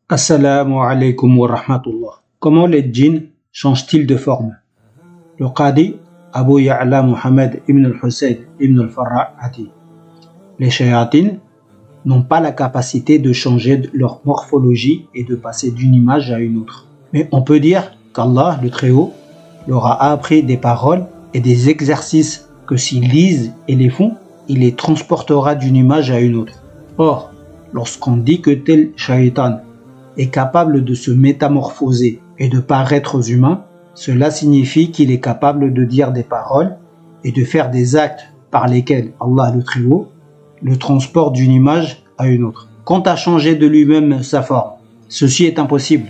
Assalamu alaikum wa rahmatullah. Comment les djinns changent-ils de forme? Le Qadi Abu Ya'la Muhammad ibn al-Hussein ibn al-Farra a dit: les shayatines n'ont pas la capacité de changer leur morphologie et de passer d'une image à une autre. Mais on peut dire qu'Allah, le Très-Haut, leur a appris des paroles et des exercices que s'ils lisent et les font, il les transportera d'une image à une autre. Or, lorsqu'on dit que tel shaytan est capable de se métamorphoser et de paraître humain, cela signifie qu'il est capable de dire des paroles et de faire des actes par lesquels Allah le Très-Haut le transporte d'une image à une autre. Quant à changer de lui-même sa forme, ceci est impossible,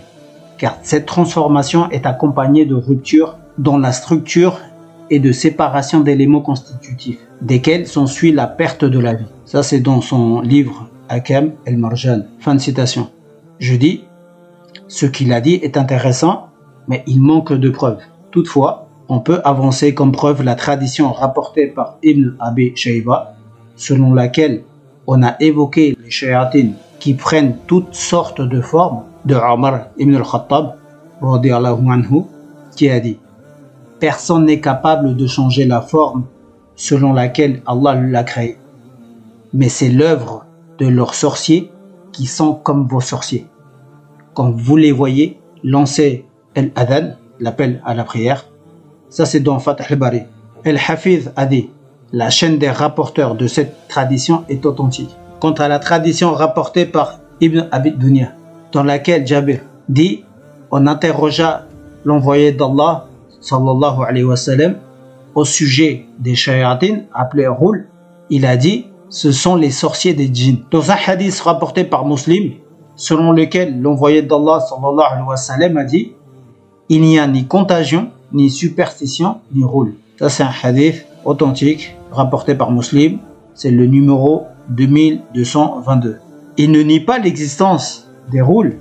car cette transformation est accompagnée de ruptures dans la structure et de séparation d'éléments constitutifs, desquels s'ensuit la perte de la vie. Ça, c'est dans son livre Akam el-Marjan. Fin de citation. Je dis, ce qu'il a dit est intéressant, mais il manque de preuves. Toutefois, on peut avancer comme preuve la tradition rapportée par Ibn Abi Shayba, selon laquelle on a évoqué les shayatines qui prennent toutes sortes de formes, de Omar ibn al-Khattab, radiyallahu anhu, qui a dit: personne n'est capable de changer la forme selon laquelle Allah l'a créé, mais c'est l'œuvre de leurs sorciers qui sont comme vos sorciers. Quand vous les voyez lancer al-adhan, l'appel à la prière, ça c'est dans Fath al-Bari. Al-Hafiz a dit: la chaîne des rapporteurs de cette tradition est authentique. Quant à la tradition rapportée par Ibn Abi Dunya, dans laquelle Jabir dit: on interrogea l'envoyé d'Allah sallallahu alayhi wa sallam au sujet des shayatines appelés Roul, il a dit: ce sont les sorciers des djinns. Dans un hadith rapporté par Muslim, selon lequel l'envoyé d'Allah sallallahu alayhi wa sallam a dit: il n'y a ni contagion, ni superstition, ni Roul. Ça c'est un hadith authentique rapporté par Muslim, c'est le numéro 2222. Il ne nie pas l'existence des Rouls,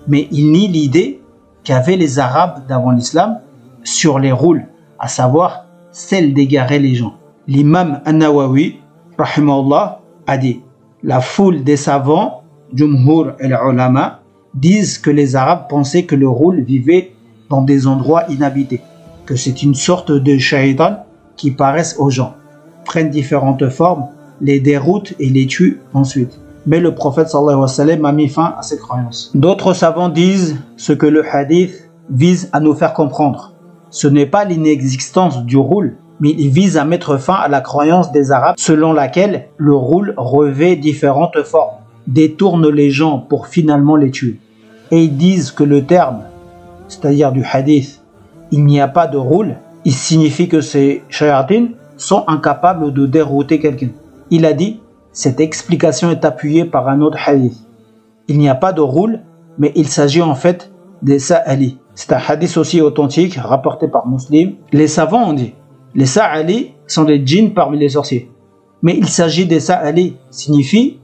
mais il nie l'idée qu'avaient les Arabes d'avant l'islam sur les Rouls, à savoir celle d'égarer les gens. L'imam An-Nawawi, rahimahullah, a dit: la foule des savants, Jumhur el-Ulama, disent que les Arabes pensaient que le Roul vivait dans des endroits inhabités, que c'est une sorte de shaytan qui paraissent aux gens, prennent différentes formes, les déroutent et les tuent ensuite. Mais le prophète sallallahu alayhi wa sallam a mis fin à cette croyance. D'autres savants disent ce que le hadith vise à nous faire comprendre. Ce n'est pas l'inexistence du Roul, mais il vise à mettre fin à la croyance des Arabes selon laquelle le Roul revêt différentes formes, détourne les gens pour finalement les tuer. Et ils disent que le terme, c'est-à-dire du hadith, il n'y a pas de Roul, il signifie que ces shayatines sont incapables de dérouter quelqu'un. Il a dit: cette explication est appuyée par un autre hadith. Il n'y a pas de Roul, mais il s'agit en fait des Sa'ali. C'est un hadith aussi authentique, rapporté par Muslim. Les savants ont dit: les Sa'ali sont des djinns parmi les sorciers. Mais il s'agit des Sa'ali, signifie,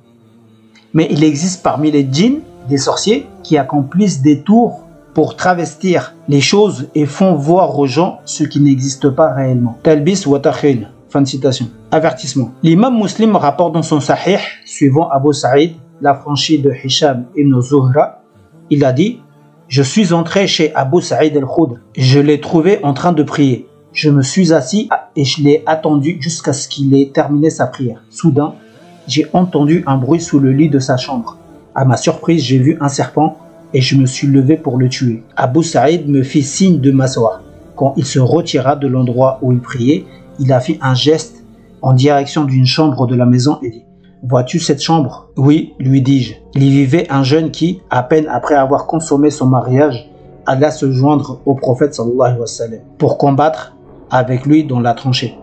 mais il existe parmi les djinns des sorciers qui accomplissent des tours pour travestir les choses et font voir aux gens ce qui n'existe pas réellement. Talbis wa takhil. Fin de citation. Avertissement. L'imam Muslim rapporte dans son Sahih, suivant Abu Saïd, l'affranchi de Hisham ibn Zuhra, il a dit: je suis entré chez Abu Saïd al-Khudr. Je l'ai trouvé en train de prier. Je me suis assis et je l'ai attendu jusqu'à ce qu'il ait terminé sa prière. Soudain, j'ai entendu un bruit sous le lit de sa chambre. À ma surprise, j'ai vu un serpent et je me suis levé pour le tuer. Abu Saïd me fit signe de m'asseoir. Quand il se retira de l'endroit où il priait, il a fait un geste en direction d'une chambre de la maison et dit: vois-tu cette chambre? Oui, lui dis-je. Il y vivait un jeune qui, à peine après avoir consommé son mariage, alla se joindre au prophète sallallahu alayhi wa sallam pour combattre avec lui dans la tranchée.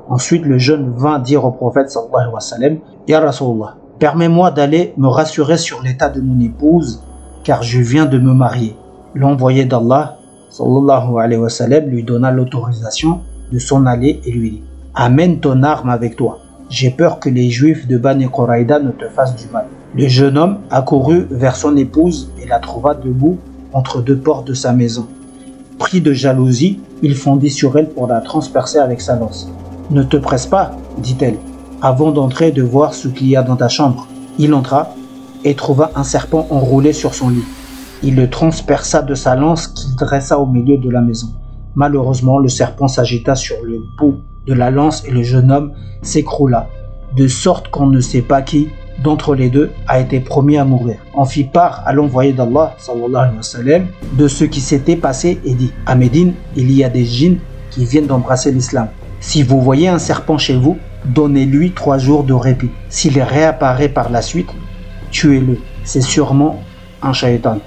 Ensuite, le jeune vint dire au prophète sallallahu alayhi wa sallam: Ya Rasulallah, permets-moi d'aller me rassurer sur l'état de mon épouse, car je viens de me marier. L'envoyé d'Allah sallallahu alayhi wa sallam lui donna l'autorisation de s'en aller et lui dit: amène ton arme avec toi. J'ai peur que les juifs de Bani Quraïda ne te fassent du mal. Le jeune homme accourut vers son épouse et la trouva debout entre deux portes de sa maison. Pris de jalousie, il fondit sur elle pour la transpercer avec sa lance. Ne te presse pas, dit-elle, avant d'entrer de voir ce qu'il y a dans ta chambre. Il entra et trouva un serpent enroulé sur son lit. il le transperça de sa lance qu'il dressa au milieu de la maison. Malheureusement, le serpent s'agita sur le bout de la lance et le jeune homme s'écroula, de sorte qu'on ne sait pas qui d'entre les deux a été premier à mourir. On fit part à l'envoyé d'Allah sallallahu alayhi wa sallam de ce qui s'était passé et dit: à Médine, il y a des djinns qui viennent d'embrasser l'islam. Si vous voyez un serpent chez vous, donnez-lui 3 jours de répit. S'il réapparaît par la suite, tuez-le. C'est sûrement un shaitan.